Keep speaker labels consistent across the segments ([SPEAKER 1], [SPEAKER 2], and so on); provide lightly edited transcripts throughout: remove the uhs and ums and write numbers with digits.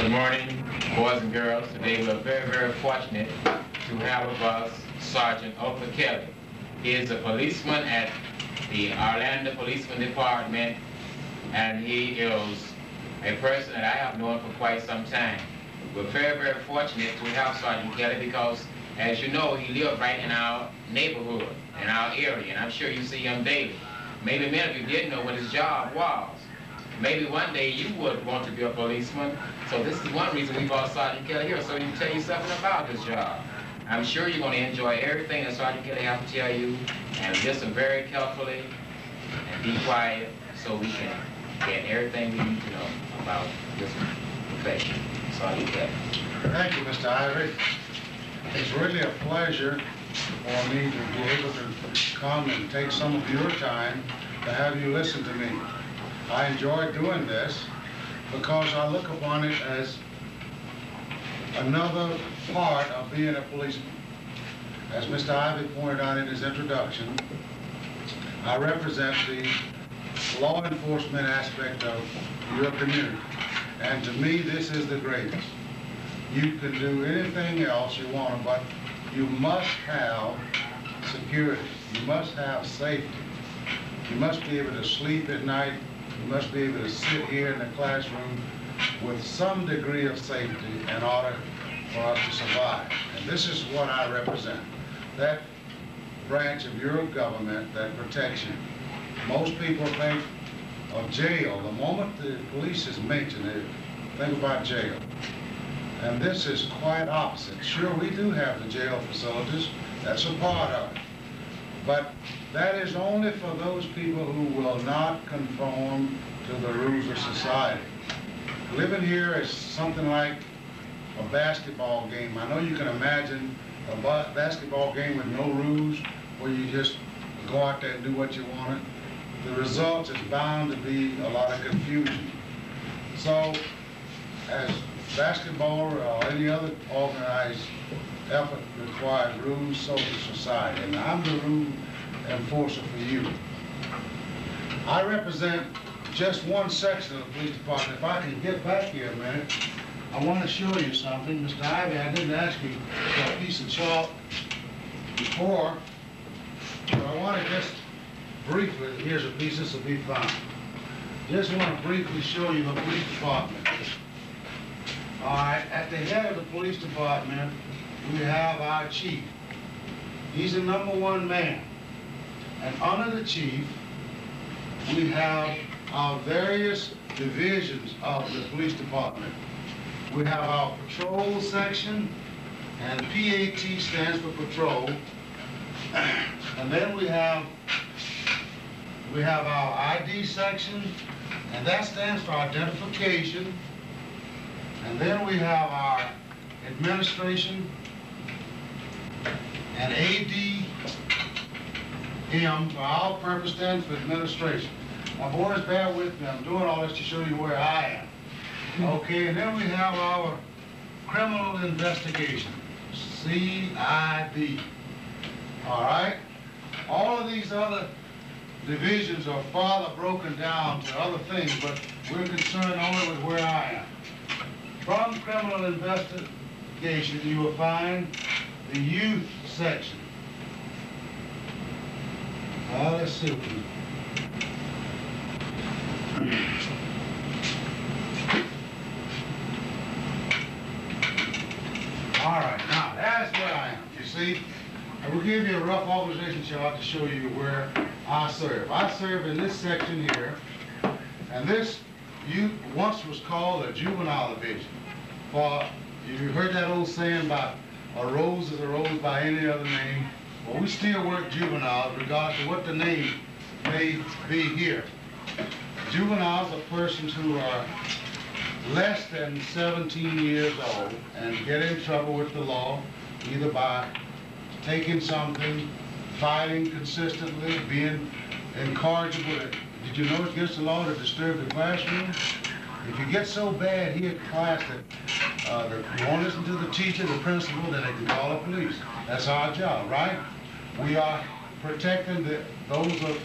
[SPEAKER 1] Good morning, boys and girls. Today we're very, very fortunate to have with us Sergeant Otha Kelly. He is a policeman at the Orlando Police Department, and he is a person that I have known for quite some time. We're very, very fortunate to have Sergeant Kelly because, as you know, he lives right in our neighborhood, in our area, and I'm sure you see him daily. Maybe many of you didn't know what his job was. Maybe one day you would want to be a policeman, so this is one reason we brought Sergeant Kelly here, so he can tell you something about this job. I'm sure you're going to enjoy everything that Sergeant Kelly has to tell you, and listen very carefully and be quiet so we can get everything we need to know about this profession. Sergeant Kelly.
[SPEAKER 2] Thank you, Mr. Ivory. It's really a pleasure for me to be able to come and take some of your time to have you listen to me. I enjoy doing this because I look upon it as another part of being a policeman. As Mr. Ivy pointed out in his introduction, I represent the law enforcement aspect of your community. And to me, this is the greatest. You can do anything else you want, but you must have security. You must have safety. You must be able to sleep at night. You must be able to sit here in the classroom with some degree of safety in order for us to survive. And this is what I represent, that branch of your government that protects you. Most people think of jail. The moment the police is mentioned, they think about jail. And this is quite opposite. Sure, we do have the jail facilities. That's a part of it. But that is only for those people who will not conform to the rules of society. Living here is something like a basketball game. I know you can imagine a basketball game with no rules where you just go out there and do what you want. The result is bound to be a lot of confusion. So, as basketball or any other organized effort requires rules, so does society. And I'm the rule enforcer for you. I represent just one section of the police department. If I can get back here a minute, I want to show you something. Mr. Ivy, I didn't ask you for a piece of chalk before, but I want to just briefly, here's a piece, this will be fine. Just want to briefly show you the police department. All right, at the head of the police department, we have our chief. He's the #1 man. And under the chief, we have our various divisions of the police department. We have our patrol section, and PAT stands for patrol. And then we have our ID section, and that stands for identification. And then we have our administration and ADM, for our purpose, stands for administration. Now, boys, bear with me. I'm doing all this to show you where I am. Okay, and then we have our criminal investigation, CID. All right? All of these other divisions are farther broken down to other things, but we're concerned only with where I am. From criminal investigation, you will find the youth section. Let's see. All right, now that's where I am. You see, I will give you a rough organization chart to show you where I serve. I serve in this section here, and this once was called a juvenile division. For you heard that old saying about a rose is a rose by any other name. Well, we still work juveniles regardless of what the name may be here. Juveniles are persons who are less than 17 years old and get in trouble with the law, either by taking something, fighting consistently, being incorrigible. Did you know it's against the law to disturb the classroom? If you get so bad here in class that you won't listen to the teacher, the principal, then they can call the police. That's our job, right? We are protecting those of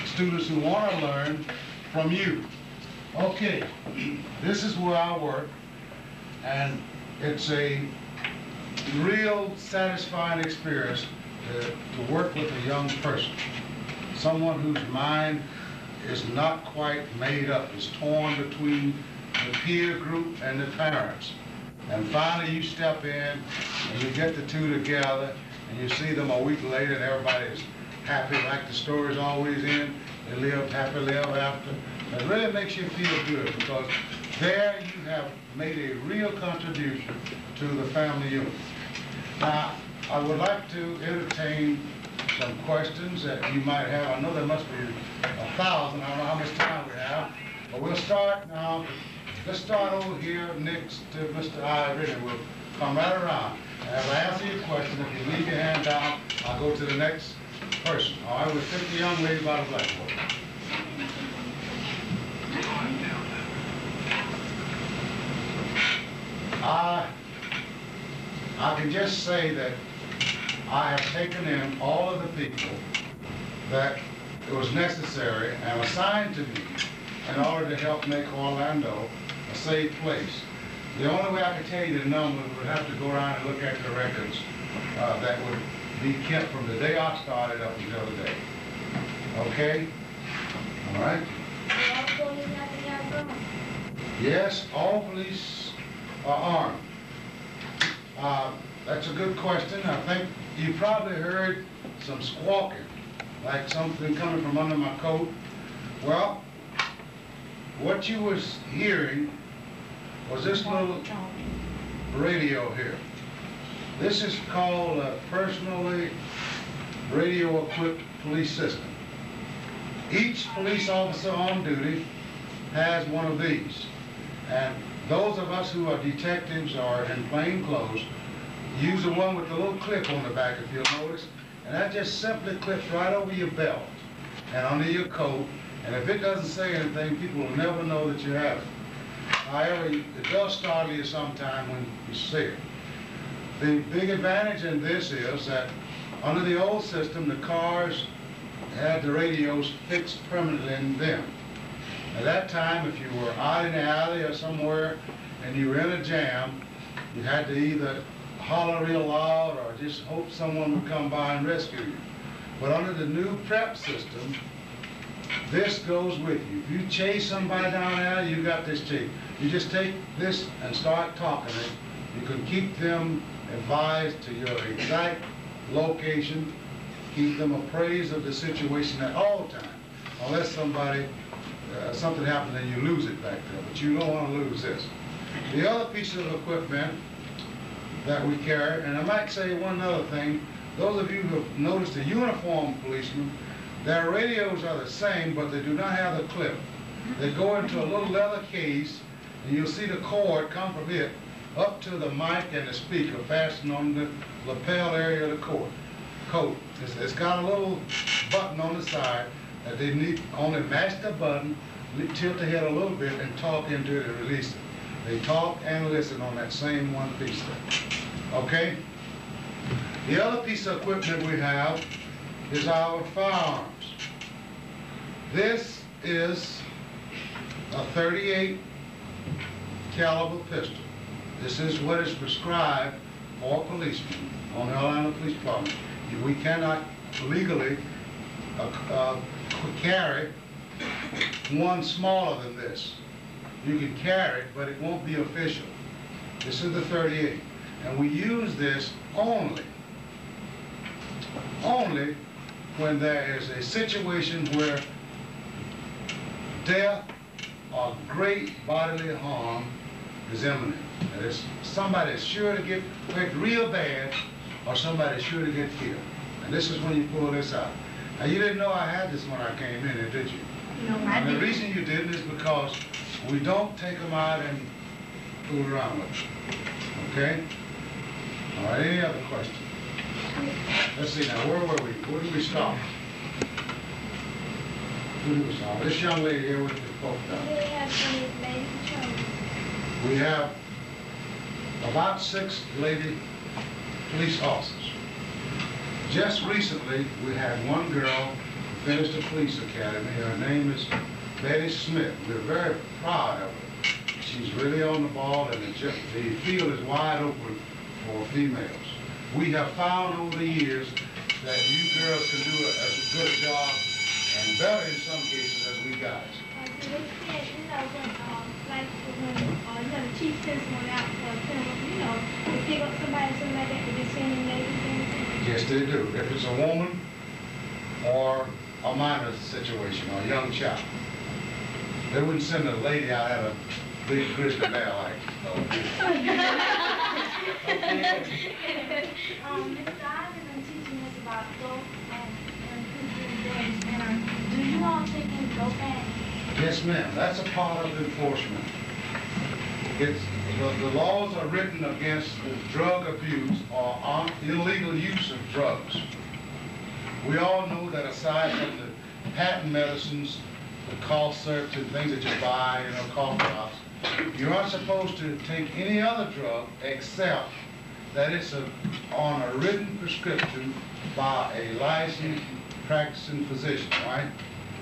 [SPEAKER 2] students who want to learn from you. Okay, this is where I work. And it's a real satisfying experience to work with a young person, someone whose mind is not quite made up, is torn between the peer group and the parents. And finally you step in and you get the two together and you see them a week later and everybody is happy like the story's always in. They live happily ever after. It really makes you feel good because there you have made a real contribution to the family unit. Now, I would like to entertain some questions that you might have. I know there must be 1,000. I don't know how much time we have, but we'll start now. Let's start over here next to Mr. Ivory, and we'll come right around. And if I answer your question, if you leave your hand down, I'll go to the next person. All right, we'll take the young lady by the blackboard. I can just say that I have taken in all of the people that it was necessary and assigned to me in order to help make Orlando a safe place. The only way I could tell you the numbers would have to go around and look at the records that would be kept from the day I started up until today. Okay? All right? Yes, all police are armed. That's a good question. I think you probably heard some squawking, like something coming from under my coat. Well, what you was hearing was this little radio here. This is called a personally radio-equipped police system. Each police officer on duty has one of these. And those of us who are detectives or in plain clothes use the one with the little clip on the back, if you'll notice. And that just simply clips right over your belt and under your coat. And if it doesn't say anything, people will never know that you have it. However, it does startle you sometime when you see it. The big advantage in this is that under the old system, the cars had the radios fixed permanently in them. At that time, if you were out in the alley or somewhere and you were in a jam, you had to either holler real loud or just hope someone would come by and rescue you. But under the new PrEP system, this goes with you. If you chase somebody down the alley, you got this tape. You just take this and start talking it. You can keep them advised to your exact location, keep them appraised of the situation at all times, unless somebody something happened and you lose it back there, but you don't want to lose this. The other piece of equipment that we carry, and I might say one other thing, those of you who have noticed the uniformed policemen, their radios are the same, but they do not have the clip. They go into a little leather case, and you'll see the cord come from it up to the mic and the speaker fastened on the lapel area of the coat. It's got a little button on the side that they need only match the button, tilt the head a little bit, and talk into it and release it. They talk and listen on that same one piece there. Okay? The other piece of equipment we have is our firearms. This is a .38 caliber pistol. This is what is prescribed for policemen on the Orlando Police Department. We cannot legally carry one smaller than this. You can carry it, but it won't be official. This is the .38, and we use this only when there is a situation where death or great bodily harm is imminent. That is, somebody is sure to get hurt real bad, or somebody is sure to get killed. And this is when you pull this out. Now, you didn't know I had this when I came in here, did you?
[SPEAKER 3] No, I didn't.
[SPEAKER 2] And the reason you didn't is because we don't take them out and fool around with them. Okay? All right, any other questions? Let's see now, where were we? Where did we stop? Where did we stop? This young lady here with the folk down. We have about 6 lady police officers. Just recently, we had one girl who finished the police academy. Her name is Betty Smith. We're very proud of her. She's really on the ball, and the field is wide open for females. We have found over the years that you girls can do as a good job, and better in some cases as we guys.
[SPEAKER 3] So they said, you know, when the chief sends someone out for a criminal, you know, to pick up somebody or something like that, they just send them ladies and everything.
[SPEAKER 2] Yes, they do. If it's a woman or a minor situation or a young child, they wouldn't send a lady out at a big grizzly bear like.
[SPEAKER 3] Mr. I've been teaching us about dope and do you all take in dope ads?
[SPEAKER 2] Yes, ma'am. That's a part of enforcement. The laws are written against drug abuse or illegal use of drugs. We all know that aside from the patent medicines, the cough syrups and things that you buy, you know, cough drops, you aren't supposed to take any other drug except that it's on a written prescription by a licensed practicing physician, right?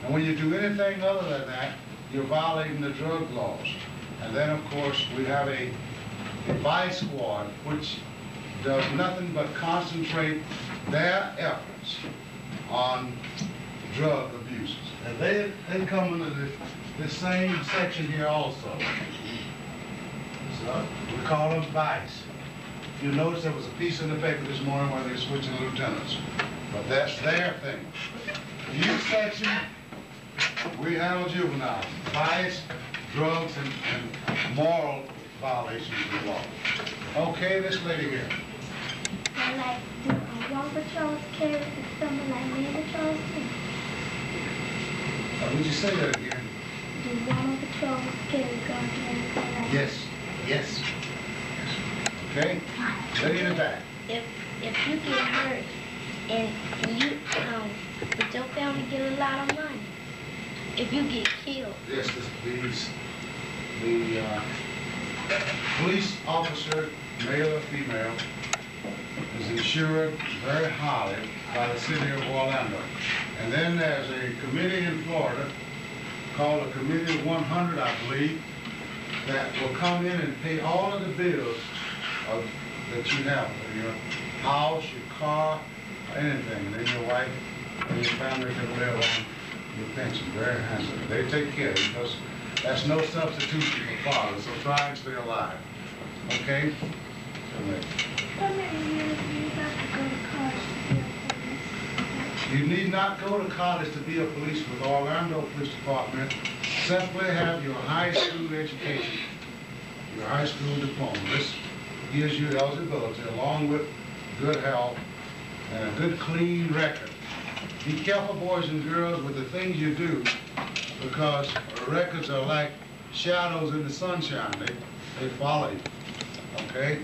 [SPEAKER 2] And when you do anything other than that, you're violating the drug laws. And then, of course, we have a vice squad which does nothing but concentrate their efforts on drug abuses. And they come under the same section here also. So we call them vice. If you notice, there was a piece in the paper this morning where they're switching lieutenants. But that's their thing. Youth section, we handle juveniles, vice, drugs, and moral violations of the law. Okay, this lady here.
[SPEAKER 3] I like, do young patrols carry something like men patrols too?
[SPEAKER 2] Would you say that again?
[SPEAKER 3] Do young patrols carry guns and everything like that?
[SPEAKER 2] Yes, yes. Okay, lady in the back.
[SPEAKER 3] If you get hurt and you, but your family get a lot of money, if you get killed.
[SPEAKER 2] Yes, the police officer, male or female, is insured very highly by the city of Orlando. And then there's a committee in Florida called a Committee of 100, I believe, that will come in and pay all of the bills that you have, your house, your car, anything. And then your wife and your family can live on your pension very handsomely. They take care of it because that's no substitution for fathers, so try and stay alive. Okay?
[SPEAKER 3] How many years do you have to go to college to be a police?
[SPEAKER 2] You need not go to college to be a police with Orlando Police Department. Simply have your high school education, your high school diploma. This gives you eligibility along with good health and a good clean record. Be careful, boys and girls, with the things you do because records are like shadows in the sunshine. They follow you. Okay?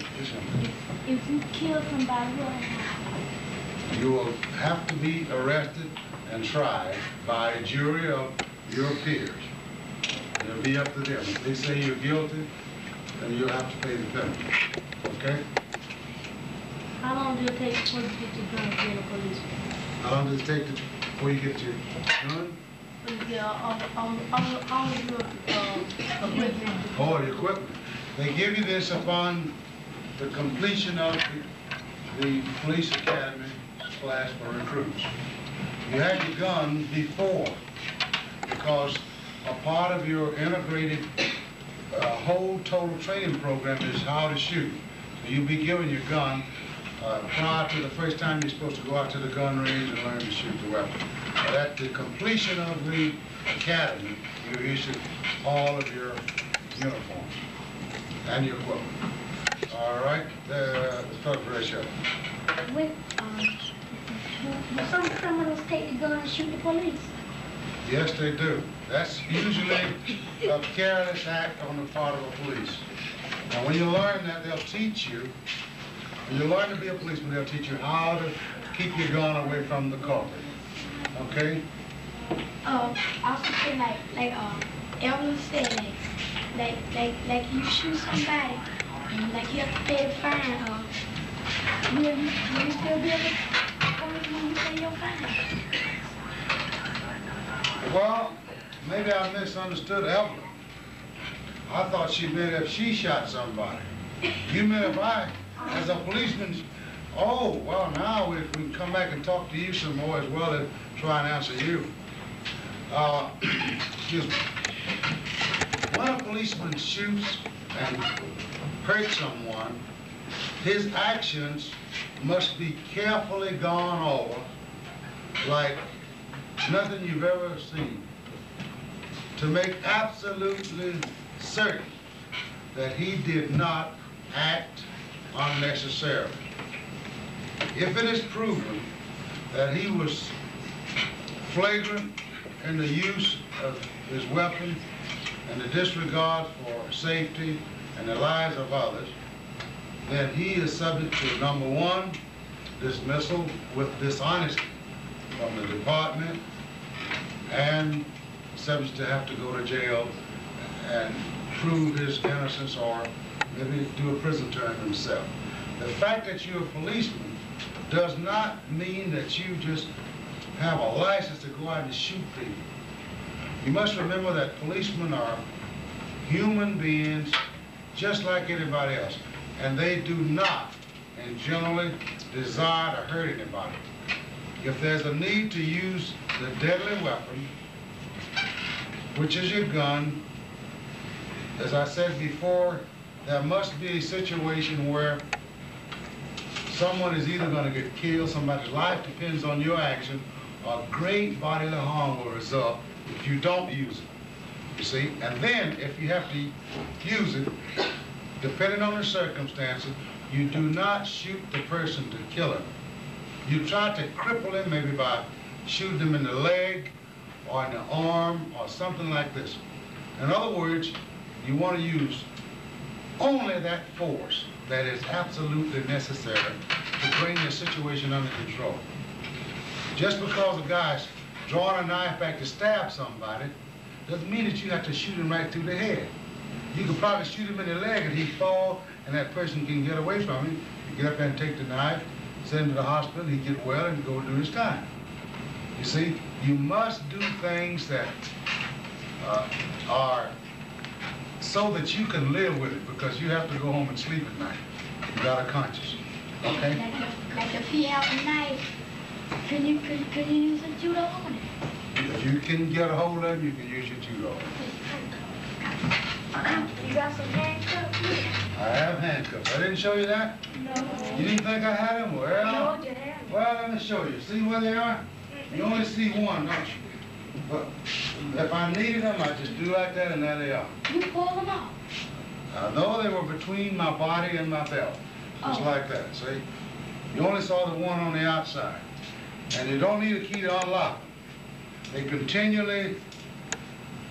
[SPEAKER 3] If you kill somebody, what happens?
[SPEAKER 2] You will have to be arrested and tried by a jury of your peers. It'll be up to them. If they say you're guilty, then you'll have to pay the penalty. Okay?
[SPEAKER 3] How long do it take before you get your gun to be a policeman?
[SPEAKER 2] How long does it take before you get your gun?
[SPEAKER 3] Yeah, all of your equipment.
[SPEAKER 2] Oh, the equipment. They give you this upon the completion of the police academy class for recruits. You had your gun before because a part of your integrated whole total training program is how to shoot. So you'll be given your gun prior to the first time you're supposed to go out to the gun range and learn to shoot the weapon. But at the completion of the academy, you issue all of your uniforms and your equipment. All right, let's talk for ratio.
[SPEAKER 3] When some criminals take the gun and shoot the police.
[SPEAKER 2] Yes, they do. That's usually a careless act on the part of a police. And when you learn that, they'll teach you. When you learn to be a policeman, they'll teach you how to keep your gun away from the culprit. Okay?
[SPEAKER 3] I also say like Evelyn said, like you shoot somebody, and like you have to pay the fine. Will you still be able to when you pay your fine?
[SPEAKER 2] Well, maybe I misunderstood Evelyn. I thought she meant if she shot somebody. You meant if I, as a policeman, oh, well, now we can come back and talk to you some more as well as try and answer you. Excuse me. When a policeman shoots and hurts someone, his actions must be carefully gone over like nothing you've ever seen to make absolutely certain that he did not act unnecessarily. If it is proven that he was flagrant in the use of his weapon and the disregard for safety and the lives of others, then he is subject to, number one, dismissal with dishonesty from the department and subject to have to go to jail and prove his innocence or maybe do a prison term himself. The fact that you're a policeman does not mean that you just have a license to go out and shoot people. You must remember that policemen are human beings just like anybody else, and they do not and generally desire to hurt anybody. If there's a need to use the deadly weapon, which is your gun, as I said before, there must be a situation where someone is either going to get killed, somebody's life depends on your action, or great bodily harm will result if you don't use it, you see? And then, if you have to use it, depending on the circumstances, you do not shoot the person to kill him. You try to cripple him maybe by shooting him in the leg or in the arm or something like this. In other words, you want to use only that force that is absolutely necessary to bring the situation under control. Just because a guy's drawing a knife back to stab somebody doesn't mean that you have to shoot him right through the head. You could probably shoot him in the leg and he'd fall and that person can get away from him. You get up there and take the knife, send him to the hospital, he'd get well and go do his time. You see, you must do things that are so that you can live with it, because you have to go home and sleep at night without a conscience. Okay?
[SPEAKER 3] Like if he had a knife, can you use a judo on it?
[SPEAKER 2] If you can get a hold of him, you can use your judo.
[SPEAKER 3] You got some handcuffs?
[SPEAKER 2] I have handcuffs. I didn't show you that?
[SPEAKER 3] No.
[SPEAKER 2] You didn't think I had them? Well,
[SPEAKER 3] No, you haven't.
[SPEAKER 2] well, let me show you. See where they are? You only see one, don't you? But if I needed them, I just do like that, and there they are.
[SPEAKER 3] You pull them off.
[SPEAKER 2] No, they were between my body and my belt, just like that, see? You only saw the one on the outside. And you don't need a key to unlock them. They continually,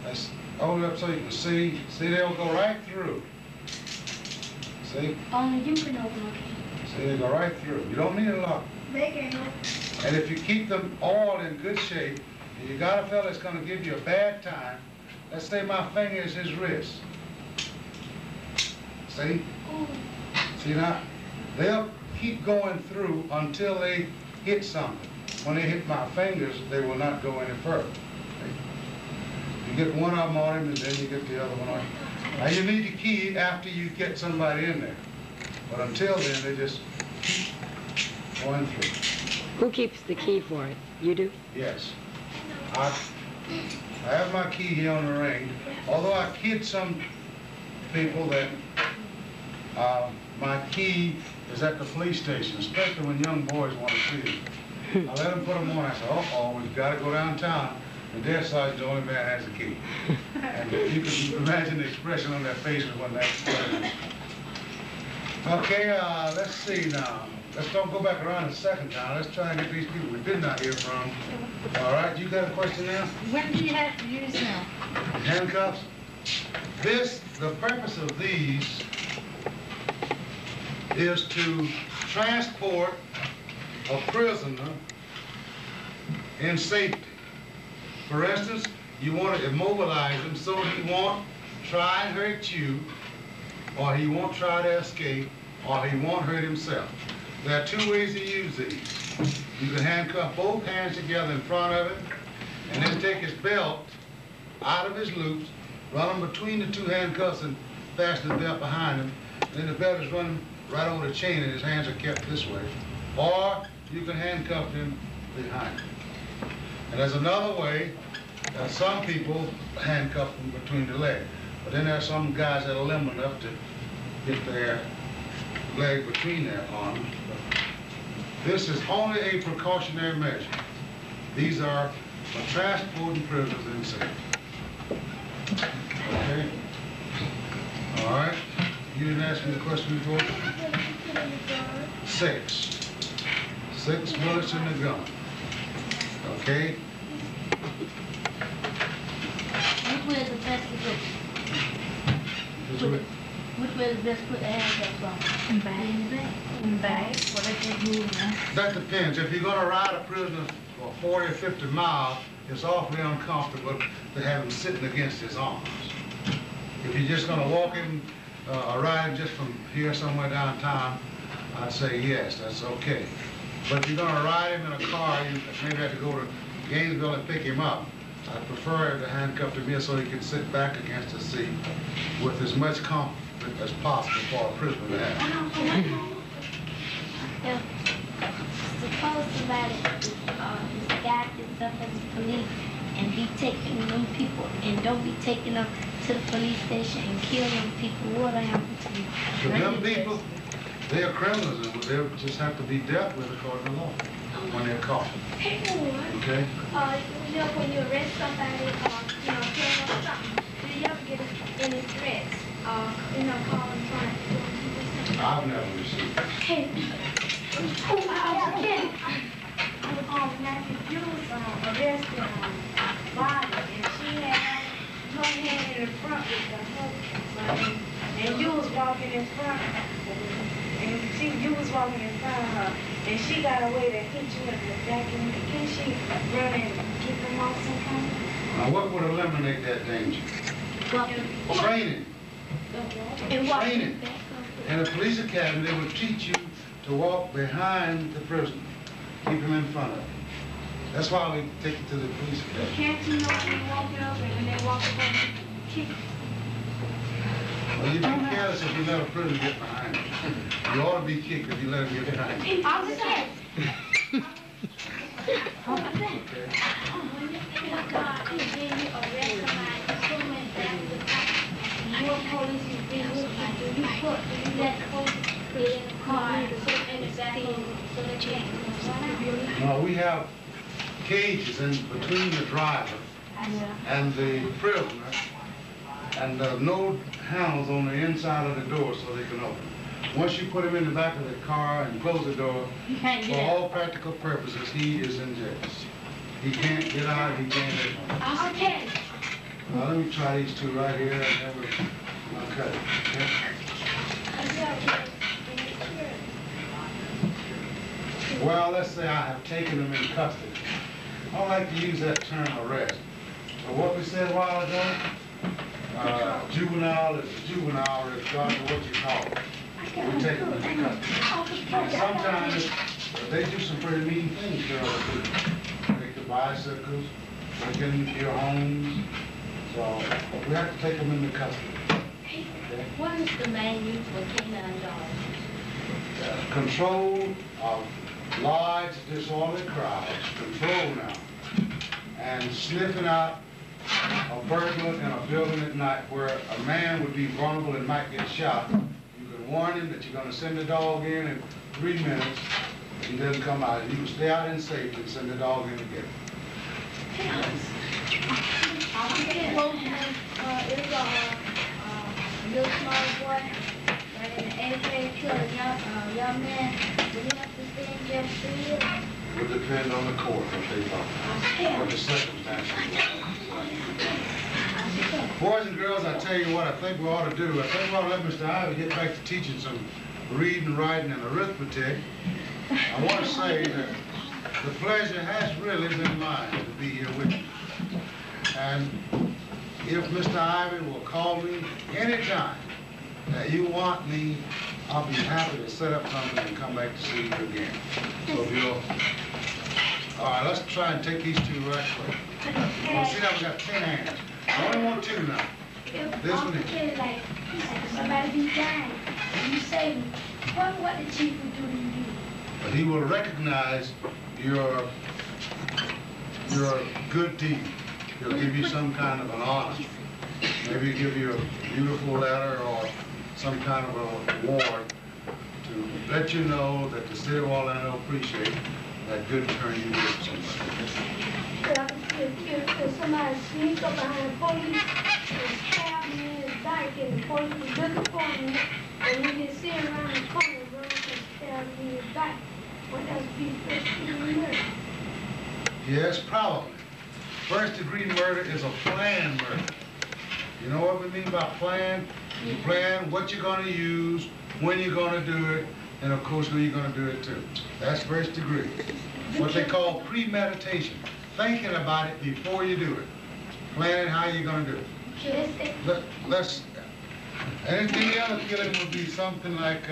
[SPEAKER 2] let's hold it up so you can see. See, they'll go right through. See?
[SPEAKER 3] Only you can open them.
[SPEAKER 2] See, they go right through. You don't need a lock.
[SPEAKER 3] They can open.
[SPEAKER 2] And if you keep them all in good shape, and you got a fella that's going to give you a bad time, let's say my finger is his wrist. See?
[SPEAKER 3] Ooh.
[SPEAKER 2] See now? They'll keep going through until they hit something. When they hit my fingers, they will not go any further. See? You get one of them on him, and then you get the other one on him. Now you need the key after you get somebody in there. But until then, they just keep going through.
[SPEAKER 4] Who keeps the key for it? You do?
[SPEAKER 2] Yes. I have my key here on the ring. Although I kid some people that my key is at the police station, especially when young boys want to see it. I let them put them on. I say, uh-oh, we've got to go downtown. And their sergeant, the only man has a key. And you can imagine the expression on their faces when that's okay, let's see now. Let's don't go back around a second time. Let's try and get these people we did not hear from. All right, you got a question now?
[SPEAKER 5] When do you have to use them?
[SPEAKER 2] Handcuffs? The purpose of these is to transport a prisoner in safety. For instance, you want to immobilize him so he won't try and hurt you, or he won't try to escape, or he won't hurt himself. There are two ways to use these. You can handcuff both hands together in front of him, and then take his belt out of his loops run them between the two handcuffs and fasten the belt behind him. And then the belt is running right over the chain and his hands are kept this way. Or you can handcuff him behind him. And there's another way. Some people handcuff them between the legs. But then there are some guys that are limber enough to get their leg between their arms. This is only a precautionary measure. These are for transporting prisoners in safety. Okay? All right. You didn't ask me the question before? 6. 6 bullets in the gun. Okay?
[SPEAKER 5] Which way is the best to go? Which way is the best to put the handcuffs on? Back. In the back. In the back. Well, they just move now.
[SPEAKER 2] That depends. If you're going to ride a prisoner for 40 or 50 miles, it's awfully uncomfortable to have him sitting against his arms. If you're just going to walk him or ride him just from here somewhere downtown, I'd say yes, that's okay. But if you're going to ride him in a car, you maybe have to go to Gainesville and pick him up. I prefer to handcuff him here so he can sit back against the seat with as much comfort as possible for a prisoner to have.
[SPEAKER 3] Yeah. Suppose somebody is got himself as a police and be taking them people and don't be taking them to the police station and kill them people. What happened to you?
[SPEAKER 2] To them people, they are criminals and they just have to be dealt with according to law when they're caught.
[SPEAKER 3] Hey,
[SPEAKER 2] Okay?
[SPEAKER 3] you know, when you arrest somebody, you know, tell them something, do you ever get any threats? You know, calling trying to kill people?
[SPEAKER 2] I've never received it.
[SPEAKER 3] Hey, Matthew, you was arrested on Bobby, and she had her hand in the front with the hook, and you was walking in front of her, and you was walking in front of her, and she got away to hit you in the back, and can she run and get them off some kind of?
[SPEAKER 2] Now, what would eliminate that danger? Training. Training. In a police academy, they would teach you to walk behind the prisoner. Keep him in front of him. That's why we take you to the police academy.
[SPEAKER 3] Can't you know when you're walking up and when they walk up on you, kick?
[SPEAKER 2] Well, you'd be careless if you let a prisoner get behind you. You ought to be kicked if you let him get behind you.
[SPEAKER 3] I'm the same.
[SPEAKER 2] No, we have cages in between the driver and the prisoner, and no handles on the inside of the door so they can open. Once you put him in the back of the car and close the door, for all practical purposes, he is in jail. He can't get out, he can't get out.
[SPEAKER 3] Okay.
[SPEAKER 2] Now, let me try these two right here, and then we'll cut it. Okay? Well, let's say I have taken him in custody. I don't like to use that term arrest. So what we said a while ago, juvenile is a juvenile regardless of what you call it. We take them in custody. And sometimes they do some pretty mean things to other people. Take the bicycles, break into your homes. So we have to take them into custody. Okay?
[SPEAKER 5] What is the main use for canine dogs?
[SPEAKER 2] Control of large disorderly crowds, control now, and sniffing out a burglar in a building at night where a man would be vulnerable and might get shot. You can warn him that you're going to send the dog in 3 minutes. He doesn't come out. You can stay out in safety and send the dog in again.
[SPEAKER 3] It was a little small boy, right in the 8th grade, killed a young man. Did he have to stay in jail 3 years?
[SPEAKER 2] It would depend on the court what they thought, what the circumstances were. Boys and girls, I tell you what I think we ought to do. I think we ought to let Mr. Ivy get back to teaching some reading, writing, and arithmetic. I want to say that the pleasure has really been mine to be here with you. And if Mr. Ivy will call me anytime that you want me, I'll be happy to set up something and come back to see you again. So if you'll... All right, let's try and take these two right quick. Well, see now we got 10 hands. I only want 2 now.
[SPEAKER 3] if
[SPEAKER 2] This one
[SPEAKER 3] Officer
[SPEAKER 2] is-
[SPEAKER 3] Kelly, like somebody be dying, and you save him, what the chief would do to you?
[SPEAKER 2] But he will recognize your good deed. He'll give you some kind of an honor. Maybe give you a beautiful letter or some kind of a award to let you know that the city of Orlando appreciates that good turn you did for somebody.
[SPEAKER 3] If somebody sneaks up behind the police and stab me in his back and the police is looking for me, and when they see him around the corner, run up and stab me in his back, would that be first-degree murder?
[SPEAKER 2] Yes, probably. First-degree murder is a planned murder. You know what we mean by plan? You plan what you're going to use, when you're going to do it, and of course who you're going to do it to. That's first degree. What they call premeditation. Thinking about it before you do it. Planning how you're going to do it. Let's. Anything else killing would be something like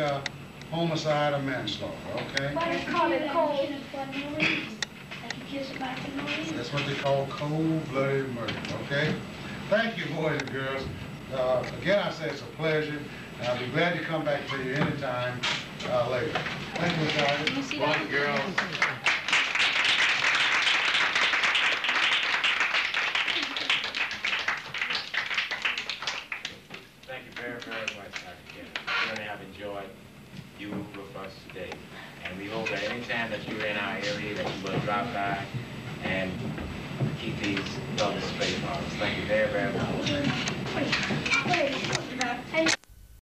[SPEAKER 2] homicide or manslaughter, okay?
[SPEAKER 3] Why they call it cold? Like you kill somebody for no reason.
[SPEAKER 2] That's what they call cold-blooded murder, okay? Thank you, boys and girls. Again, I say it's a pleasure, and I'll be glad to come back to you anytime later. Thank you, guys.
[SPEAKER 1] Boys, girls. Thank you very, very much, Dr. Kelly. We really have enjoyed you with us today. And we hope that anytime that you're in our area that you will drop by and keep these brothers straight for us. Thank you very, very much.
[SPEAKER 3] Wait.